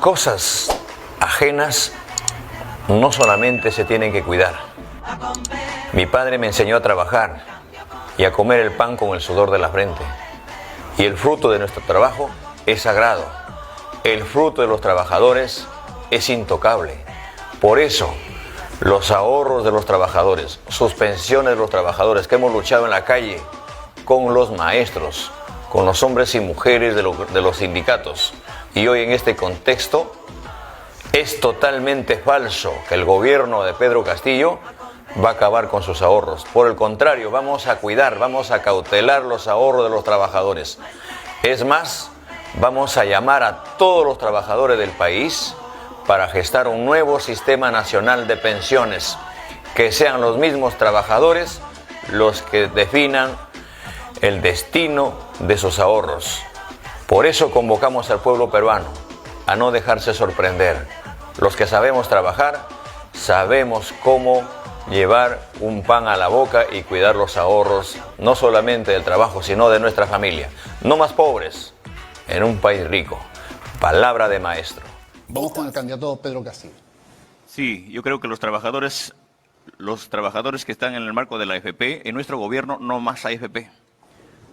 cosas ajenas no solamente se tienen que cuidar. Mi padre me enseñó a trabajar y a comer el pan con el sudor de la frente. Y el fruto de nuestro trabajo es sagrado. El fruto de los trabajadores es intocable. Por eso, los ahorros de los trabajadores, sus pensiones de los trabajadores que hemos luchado en la calle con los maestros, con los hombres y mujeres de los sindicatos. Y hoy en este contexto es totalmente falso que el gobierno de Pedro Castillo va a acabar con sus ahorros. Por el contrario, vamos a cuidar, vamos a cautelar los ahorros de los trabajadores. Es más, vamos a llamar a todos los trabajadores del país para gestar un nuevo sistema nacional de pensiones, que sean los mismos trabajadores los que definan el destino de sus ahorros. Por eso convocamos al pueblo peruano a no dejarse sorprender. Los que sabemos trabajar, sabemos cómo llevar un pan a la boca y cuidar los ahorros, no solamente del trabajo, sino de nuestra familia. No más pobres en un país rico. Palabra de maestro. Vamos con el candidato Pedro Castillo. Sí, yo creo que los trabajadores que están en el marco de la AFP, en nuestro gobierno no más AFP.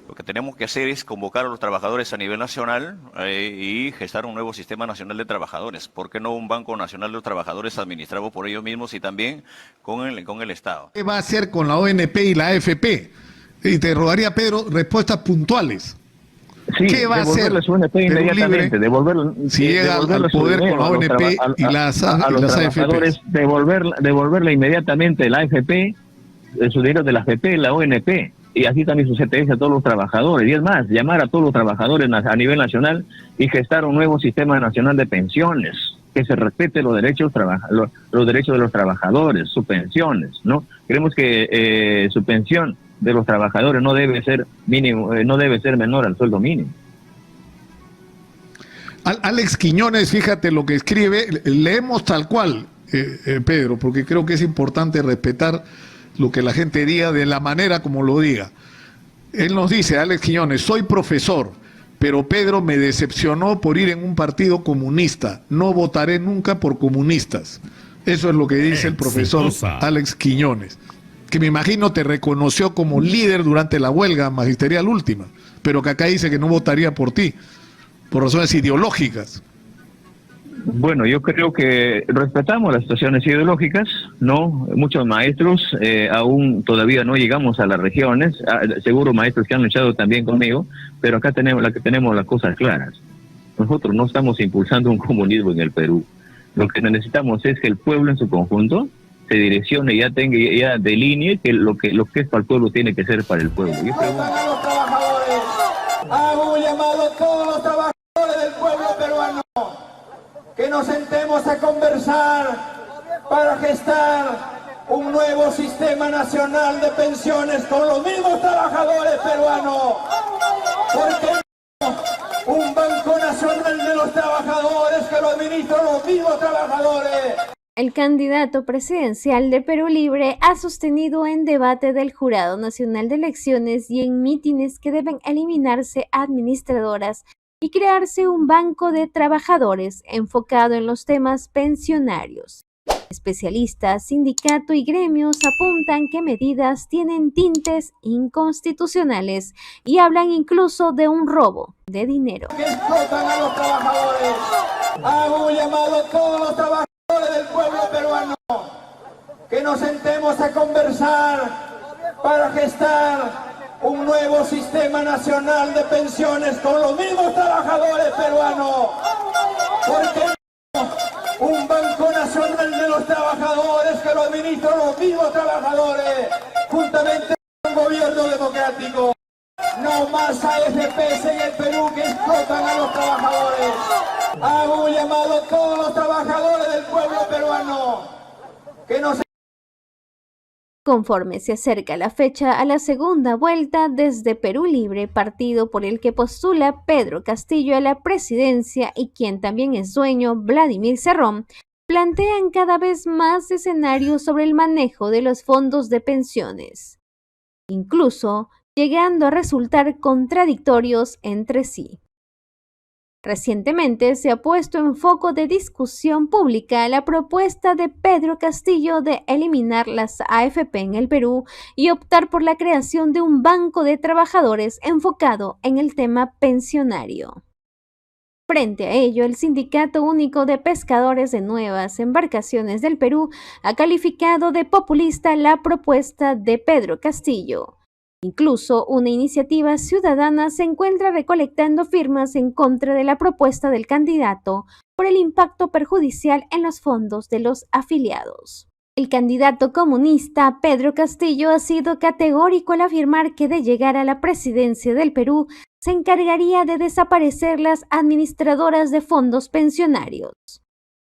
Lo que tenemos que hacer es convocar a los trabajadores a nivel nacional y gestar un nuevo sistema nacional de trabajadores. ¿Por qué no un Banco Nacional de los Trabajadores administrado por ellos mismos y también con el Estado? ¿Qué va a hacer con la ONP y la AFP? Y te rogaría, Pedro, respuestas puntuales. Sí, ¿Qué va a hacer ONP inmediatamente, si llega al poder con la ONP y las AFP? Devolverle inmediatamente la AFP, su dinero de la AFP, la ONP, y así también su CTS a todos los trabajadores. Y es más, llamar a todos los trabajadores a nivel nacional y gestar un nuevo sistema nacional de pensiones, que se respete los derechos de los trabajadores, sus pensiones, ¿no? Creemos que su pensión de los trabajadores no debe ser menor al sueldo mínimo. Alex Quiñones, fíjate lo que escribe, leemos tal cual, Pedro, porque creo que es importante respetar lo que la gente diga de la manera como lo diga. Él nos dice, Alex Quiñones, soy profesor, pero Pedro me decepcionó por ir en un partido comunista. No votaré nunca por comunistas. Eso es lo que dice el profesor Alex Quiñones, que me imagino te reconoció como líder durante la huelga magisterial última, pero que acá dice que no votaría por ti, por razones ideológicas. Bueno, yo creo que respetamos las situaciones ideológicas, ¿no? Muchos maestros aún todavía no llegamos a las regiones, seguro maestros que han luchado también conmigo, pero acá tenemos las cosas claras. Nosotros no estamos impulsando un comunismo en el Perú. Lo que necesitamos es que el pueblo en su conjunto se direccione y ya delinee que lo que es para el pueblo tiene que ser para el pueblo. Yo pregunto... Hago un llamado a todos los trabajadores del pueblo peruano, que nos sentemos a conversar para gestar un nuevo sistema nacional de pensiones con los mismos trabajadores peruanos. Porque un Banco Nacional de los Trabajadores que lo administran los mismos trabajadores. El candidato presidencial de Perú Libre ha sostenido en debate del Jurado Nacional de Elecciones y en mítines que deben eliminarse administradoras y crearse un banco de trabajadores enfocado en los temas pensionarios. Especialistas, sindicato y gremios apuntan que medidas tienen tintes inconstitucionales y hablan incluso de un robo de dinero. Que explotan a los trabajadores. Hago un llamado a todos los trabajadores del pueblo peruano, que nos sentemos a conversar para gestar un nuevo sistema nacional de pensiones con los mismos trabajadores peruanos. Porque un Banco Nacional de los Trabajadores que lo administran los mismos trabajadores, juntamente con un gobierno democrático. No más AFPs en el Perú que explotan a los trabajadores. Hago un llamado a todos los trabajadores del pueblo peruano que nos... Conforme se acerca la fecha a la segunda vuelta desde Perú Libre, partido por el que postula Pedro Castillo a la presidencia y quien también es dueño, Vladimir Cerrón, plantean cada vez más escenarios sobre el manejo de los fondos de pensiones, incluso llegando a resultar contradictorios entre sí. Recientemente se ha puesto en foco de discusión pública la propuesta de Pedro Castillo de eliminar las AFP en el Perú y optar por la creación de un banco de trabajadores enfocado en el tema pensionario. Frente a ello, el Sindicato Único de Pescadores de Nuevas Embarcaciones del Perú ha calificado de populista la propuesta de Pedro Castillo. Incluso una iniciativa ciudadana se encuentra recolectando firmas en contra de la propuesta del candidato por el impacto perjudicial en los fondos de los afiliados. El candidato comunista Pedro Castillo ha sido categórico al afirmar que de llegar a la presidencia del Perú se encargaría de desaparecer las administradoras de fondos pensionarios.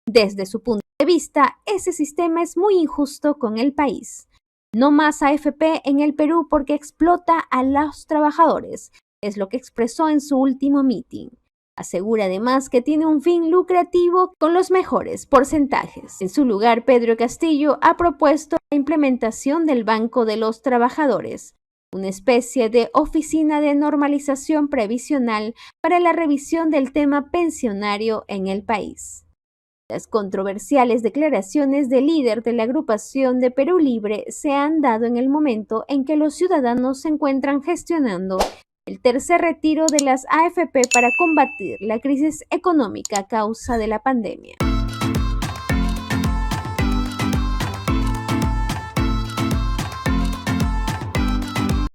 Desde su punto de vista, ese sistema es muy injusto con el país. No más AFP en el Perú porque explota a los trabajadores, es lo que expresó en su último meeting. Asegura además que tiene un fin lucrativo con los mejores porcentajes. En su lugar, Pedro Castillo ha propuesto la implementación del Banco de los Trabajadores, una especie de oficina de normalización previsional para la revisión del tema pensionario en el país. Las controversiales declaraciones del líder de la agrupación de Perú Libre se han dado en el momento en que los ciudadanos se encuentran gestionando el tercer retiro de las AFP para combatir la crisis económica a causa de la pandemia.